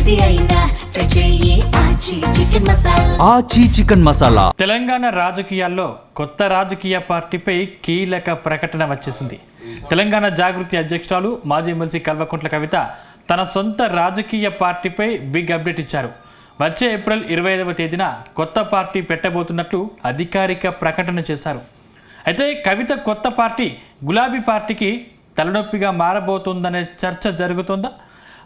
ఏది అయినా ట్రై చెయ్యి ఆచి చికెన్ మసాలా. ఆచి చికెన్ మసాలా. తెలంగాణ రాజకీయాల్లో కొత్త రాజకీయ పార్టీపై కీలక ప్రకటన వచ్చేసింది. తెలంగాణ జాగృతి అధ్యక్షురాలు మాజీ ఎమ్మెల్సీ కల్వకుంట్ల కవిత తన సొంత రాజకీయ పార్టీపై బిగ్ అప్డేట్ ఇచ్చారు. వచ్చే ఏప్రిల్ 25వ తేదీన కొత్త పార్టీ పెట్టబోతున్నట్లు అధికారిక ప్రకటన చేశారు. అయితే కవిత కొత్త పార్టీ గులాబీ పార్టీకి తలనొప్పిగా మారబోతోందనే చర్చ జరుగుతోందా?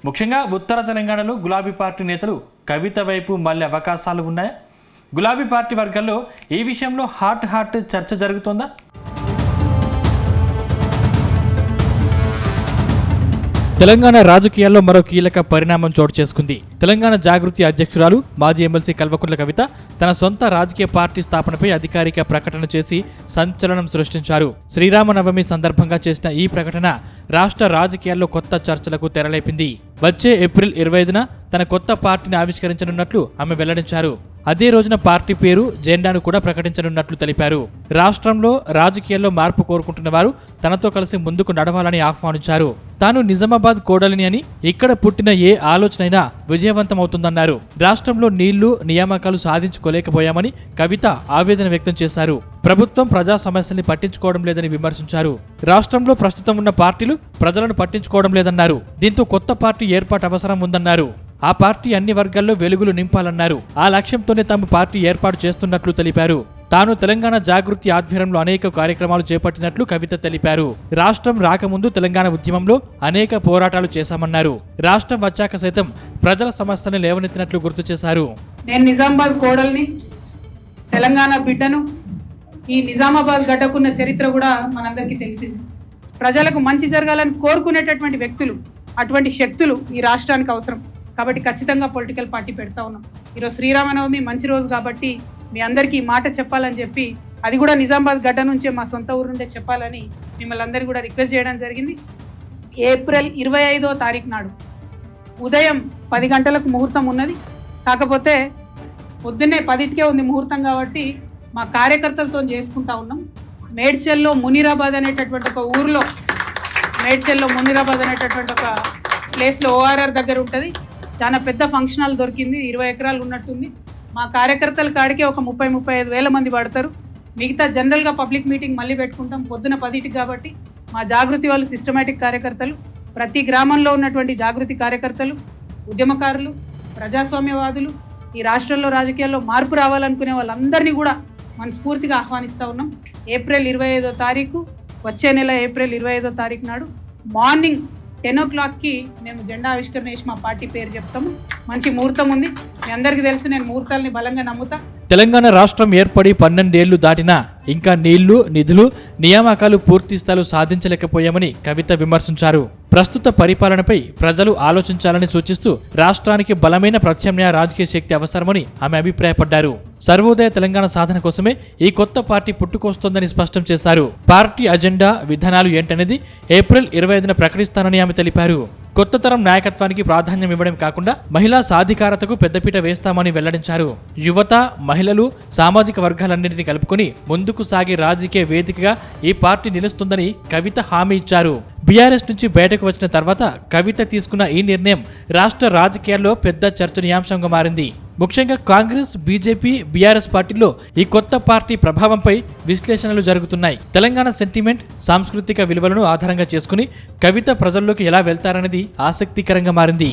ముఖ్యంగా ఉత్తర తెలంగాణలో గులాబీ పార్టీ నేతలు కవిత వైపు మళ్ళీ అవకాశాలు ఉన్నాయా? గులాబీ పార్టీ వర్గాల్లో ఈ విషయంలో హాట్ చర్చ జరుగుతోందా? తెలంగాణ రాజకీయాల్లో మరో కీలక పరిణామం చోటు చేసుకుంది. తెలంగాణ జాగృతి అధ్యక్షురాలు మాజీ ఎమ్మెల్సీ కల్వకుంట్ల కవిత తన సొంత రాజకీయ పార్టీ స్థాపనపై అధికారిక ప్రకటన చేసి సంచలనం సృష్టించారు. శ్రీరామనవమి సందర్భంగా చేసిన ఈ ప్రకటన రాష్ట్ర రాజకీయాల్లో కొత్త చర్చలకు తెరలేపింది. వచ్చే ఏప్రిల్ 25న తన కొత్త పార్టీని ఆవిష్కరించనున్నట్లు ఆమె వెల్లడించారు. అదే రోజున పార్టీ పేరు, జెండాను కూడా ప్రకటించనున్నట్లు తెలిపారు. రాష్ట్రంలో రాజకీయాల్లో మార్పు కోరుకుంటున్న వారు తనతో కలిసి ముందుకు నడవాలని ఆహ్వానించారు. తాను నిజామాబాద్ కోడలిని అని, ఇక్కడ పుట్టిన ఏ ఆలోచనైనా విజయవంతమవుతుందన్నారు. రాష్ట్రంలో నీళ్లు, నియామకాలు సాధించుకోలేకపోయామని కవిత ఆవేదన వ్యక్తం చేశారు. ప్రభుత్వం ప్రజా సమస్యల్ని పట్టించుకోవడం లేదని విమర్శించారు. రాష్ట్రంలో ప్రస్తుతం ఉన్న పార్టీలు ప్రజలను పట్టించుకోవడం లేదన్నారు. దీంతో కొత్త పార్టీ ఏర్పాటు అవసరం ఉందన్నారు. ఆ పార్టీ అన్ని వర్గాల్లో వెలుగులు నింపాలన్నారు. ఆ లక్ష్యంతోనే తాము పార్టీ ఏర్పాటు చేస్తున్నట్లు తెలిపారు. తాను తెలంగాణ జాగృతి ఆధ్వర్యంలో అనేక కార్యక్రమాలు చేపట్టినట్లు కవిత తెలిపారు. రాష్ట్రం రాకముందు తెలంగాణ ఉద్యమంలో అనేక పోరాటాలు చేశామన్నారు. రాష్ట్రం వచ్చాక సైతం ప్రజల సమస్యలను లేవనెత్తినట్లు గుర్తు చేశారు. నేను నిజామాబాద్ కోడల్ని, తెలంగాణ బిడ్డను. ఈ నిజామాబాద్ గడ్డకున్న చరిత్ర కూడా మనందరికీ తెలిసింది. ప్రజలకు మంచి జరగాలని కోరుకునేటటువంటి వ్యక్తులు, అటువంటి శక్తులు ఈ రాష్ట్రానికి అవసరం. కాబట్టి ఖచ్చితంగా పొలిటికల్ పార్టీ పెడతా ఉన్నాం. ఈరోజు శ్రీరామనవమి మంచి రోజు కాబట్టి మీ అందరికీ ఈ మాట చెప్పాలని చెప్పి, అది కూడా నిజామాబాద్ గడ్డ నుంచే, మా సొంత ఊరు నుండే చెప్పాలని మిమ్మల్ని అందరికీ కూడా రిక్వెస్ట్ చేయడం జరిగింది. ఏప్రిల్ 25వ తారీఖు నాడు ఉదయం 10 గంటలకు ముహూర్తం ఉన్నది. కాకపోతే పొద్దున్నే 10కే ఉంది ముహూర్తం కాబట్టి మా కార్యకర్తలతో చేసుకుంటా ఉన్నాం. మేడ్చల్లో మునీరాబాద్ అనేటటువంటి ఒక ఊరిలో, మేడ్చల్లో మునీరాబాద్ అనేటటువంటి ఒక ప్లేస్లో ఓఆర్ఆర్ దగ్గర ఉంటుంది. చాలా పెద్ద ఫంక్షన్ హాల్ దొరికింది, 20 ఎకరాలు ఉన్నట్టుంది. మా కార్యకర్తల కాడికే ఒక 30-35 వేల మంది పడతారు. మిగతా జనరల్గా పబ్లిక్ మీటింగ్ మళ్ళీ పెట్టుకుంటాం పొద్దున 10కి కాబట్టి మా జాగృతి వాళ్ళు సిస్టమేటిక్ కార్యకర్తలు, ప్రతి గ్రామంలో ఉన్నటువంటి జాగృతి కార్యకర్తలు, ఉద్యమకారులు, ప్రజాస్వామ్యవాదులు, ఈ రాష్ట్రంలో రాజకీయాల్లో మార్పు రావాలనుకునే వాళ్ళందరినీ కూడా మనస్ఫూర్తిగా ఆహ్వానిస్తూ ఉన్నాం. ఏప్రిల్ 25వ తారీఖు, వచ్చే నెల ఏప్రిల్ 25వ తారీఖు నాడు మార్నింగ్ 10 o'clockకి మేము జెండా ఆవిష్కరణ చేసి మా పార్టీ పేరు చెప్తాము. మంచి ముహూర్తం ఉంది. మీ అందరికీ తెలుసు, నేను ముహూర్తాలని బలంగా నమ్ముతా. తెలంగాణ రాష్ట్రం ఏర్పడి 12 ఏళ్లు దాటినా ఇంకా నీళ్లు, నిధులు, నియామకాలు పూర్తి స్థాయిలో సాధించలేకపోయామని కవిత విమర్శించారు. ప్రస్తుత పరిపాలనపై ప్రజలు ఆలోచించాలని సూచిస్తూ రాష్ట్రానికి బలమైన ప్రత్యామ్నాయ రాజకీయ శక్తి అవసరమని ఆమె అభిప్రాయపడ్డారు. సర్వోదయ తెలంగాణ సాధన కోసమే ఈ కొత్త పార్టీ పుట్టుకొస్తోందని స్పష్టం చేశారు. పార్టీ అజెండా, విధానాలు ఏంటనేది ఏప్రిల్ 25న ప్రకటిస్తానని ఆమె తెలిపారు. కొత్త తరం నాయకత్వానికి ప్రాధాన్యం ఇవ్వడం కాకుండా మహిళా సాధికారతకు పెద్దపీట వేస్తామని వెల్లడించారు. యువత, మహిళలు, సామాజిక వర్గాలన్నింటినీ కలుపుకొని ముందుకు సాగే రాజకీయ వేదికగా ఈ పార్టీ నిలుస్తుందని కవిత హామీ ఇచ్చారు. బీఆర్ఎస్ నుంచి బయటకు వచ్చిన తర్వాత కవిత తీసుకున్న ఈ నిర్ణయం రాష్ట్ర రాజకీయాల్లో పెద్ద చర్చనీయాంశంగా మారింది. ముఖ్యంగా కాంగ్రెస్, బీజేపీ, బీఆర్ఎస్ పార్టీల్లో ఈ కొత్త పార్టీ ప్రభావంపై విశ్లేషణలు జరుగుతున్నాయి. తెలంగాణ సెంటిమెంట్, సాంస్కృతిక విలువలను ఆధారంగా చేసుకుని కవిత ప్రజల్లోకి ఎలా వెళ్తారనేది ఆసక్తికరంగా మారింది.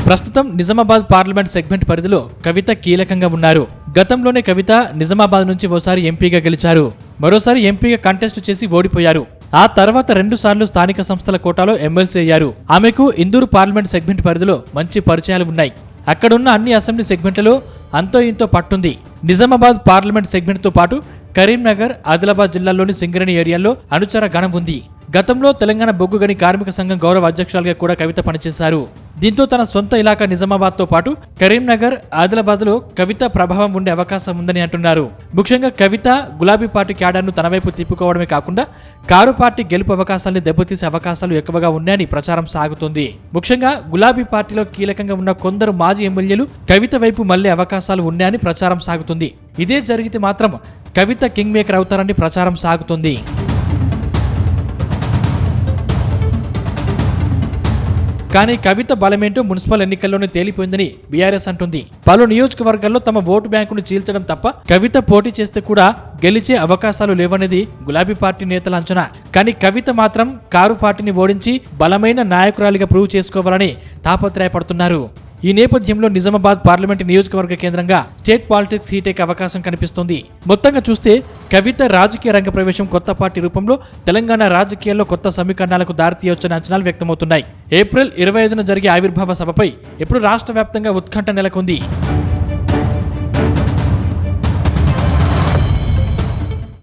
ప్రస్తుతం నిజామాబాద్ పార్లమెంట్ సెగ్మెంట్ పరిధిలో కవిత కీలకంగా ఉన్నారు. గతంలోనే కవిత నిజామాబాద్ నుంచి ఓసారి ఎంపీగా గెలిచారు. మరోసారి ఎంపీగా కంటెస్ట్ చేసి ఓడిపోయారు. ఆ తర్వాత 2 సార్లు స్థానిక సంస్థల కోటాలో ఎమ్మెల్సీ అయ్యారు. ఆమెకు ఇందూరు పార్లమెంట్ సెగ్మెంట్ పరిధిలో మంచి పరిచయాలు ఉన్నాయి. అక్కడున్న అన్ని అసెంబ్లీ సెగ్మెంట్లలో అంతో ఇంతో పట్టుంది. నిజామాబాద్ పార్లమెంట్ సెగ్మెంట్తో పాటు కరీంనగర్, ఆదిలాబాద్ జిల్లాల్లోని సింగరేణి ఏరియాల్లో అనుచర గణం ఉంది. గతంలో తెలంగాణ బొగ్గు గని కార్మిక సంఘం గౌరవ అధ్యక్షురాలుగా కూడా కవిత పనిచేశారు. దీంతో తన సొంత ఇలాకా నిజామాబాద్తో పాటు కరీంనగర్, ఆదిలాబాద్లో కవిత ప్రభావం ఉండే అవకాశం ఉందని అంటున్నారు. ముఖ్యంగా కవిత గులాబీ పార్టీ క్యాడర్ను తన వైపు తిప్పుకోవడమే కాకుండా కారు పార్టీ గెలుపు అవకాశాన్ని దెబ్బతీసే అవకాశాలు ఎక్కువగా ఉన్నాయని ప్రచారం సాగుతోంది. ముఖ్యంగా గులాబీ పార్టీలో కీలకంగా ఉన్న కొందరు మాజీ ఎమ్మెల్యేలు కవిత వైపు మళ్లే అవకాశాలు ఉన్నాయని ప్రచారం సాగుతుంది. ఇదే జరిగితే మాత్రం కవిత కింగ్ మేకర్ అవుతారని ప్రచారం సాగుతుంది. కానీ కవిత బలమేంటో మున్సిపల్ ఎన్నికల్లోనే తేలిపోయిందని బీఆర్ఎస్ అంటుంది. పలు నియోజకవర్గాల్లో తమ ఓటు బ్యాంకును చీల్చడం తప్ప కవిత పోటీ చేస్తే కూడా గెలిచే అవకాశాలు లేవనేది గులాబీ పార్టీ నేతల అంచనా. కానీ కవిత మాత్రం కారు పార్టీని ఓడించి బలమైన నాయకురాలిగా ప్రూవ్ చేసుకోవాలని తాపత్రయపడుతున్నారు. ఈ నేపథ్యంలో నిజామాబాద్ పార్లమెంటు నియోజకవర్గ కేంద్రంగా స్టేట్ పాలిటిక్స్ హీటెక్ అవకాశం కనిపిస్తోంది. మొత్తంగా చూస్తే కవిత రాజకీయ రంగ ప్రవేశం కొత్త పార్టీ రూపంలో తెలంగాణ రాజకీయాల్లో కొత్త సమీకరణాలకు దారితీయొచ్చని అంచనాలు వ్యక్తమవుతున్నాయి. ఏప్రిల్ 25న జరిగే ఆవిర్భావ సభపై ఇప్పుడు రాష్ట్ర వ్యాప్తంగా ఉత్కంఠ నెలకొంది.